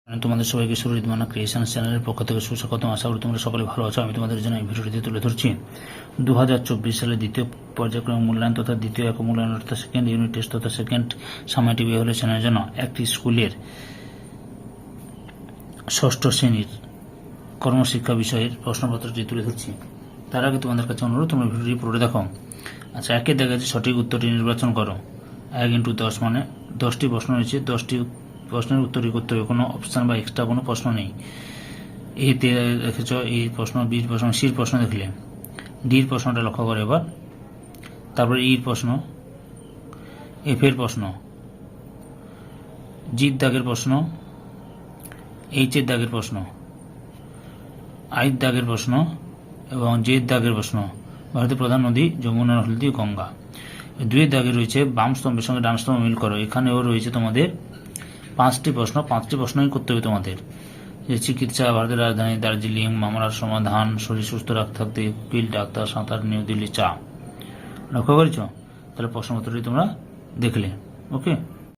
তোমাদের সবাইকে সুরজিৎ মান্না ক্রিয়েশন চ্যানেলের পক্ষ থেকে সুস্বাগতম। আশা করি তোমরা সকলে ভালো আছো। আমি তোমাদের জন্য এই ভিডিওটি তুলে ধরছি 2024 সালে দ্বিতীয় পর্যায়ক্রমিক মূল্যায়ন তথা দ্বিতীয় একক মূল্যায়ন অর্থাৎ সেকেন্ড ইউনিট টেস্ট তথা সেকেন্ড সামাটিভ ইভ্যালুয়েশনের জন্য একটি স্কুলের ষষ্ঠ শ্রেণীর কর্মশিক্ষা বিষয়ের প্রশ্নপত্রটি তুলে ধরছি। তার আগে তোমাদের কাছে অনুরোধ, তোমরা ভিডিওটি পুরো দেখো। আচ্ছা, একে দেখা যাচ্ছে সঠিক উত্তরটি নির্বাচন করো। 1 × 10 মানে 10টি প্রশ্ন রয়েছে, 10টি প্রশ্নের উত্তরই করতে হবে, কোনো অপশান বা এক্সট্রা কোনো প্রশ্ন নেই। এতে দেখেছ এই প্রশ্ন, বির প্রশ্ন, সির প্রশ্ন দেখলে, ডির প্রশ্নটা লক্ষ্য করে এবার, তারপরে ইর প্রশ্ন, এফের প্রশ্ন, জির দাগের প্রশ্ন, এইচের দাগের প্রশ্ন, আইর দাগের প্রশ্ন এবং জের দাগের প্রশ্ন। ভারতের প্রধান নদী যমুনা, হলদি, গঙ্গা। 2 দাগে রয়েছে বাম স্তম্ভের সঙ্গে ডান স্তম্ভ মিল করো। এখানেও রয়েছে তোমাদের 5টি প্রশ্ন, 5টি প্রশ্নই করতে হবে তোমাদের। যে চিকিৎসা, ভারতের রাজধানী দার্জিলিং, মামলার সমাধান, শরীর সুস্থ রাখতে থাকতে, উকিল, ডাক্তার, সাঁতার, নিউ দিল্লি, চা। লক্ষ্য করেছ? তাহলে প্রশ্নপত্রটি তোমরা দেখলে। ওকে।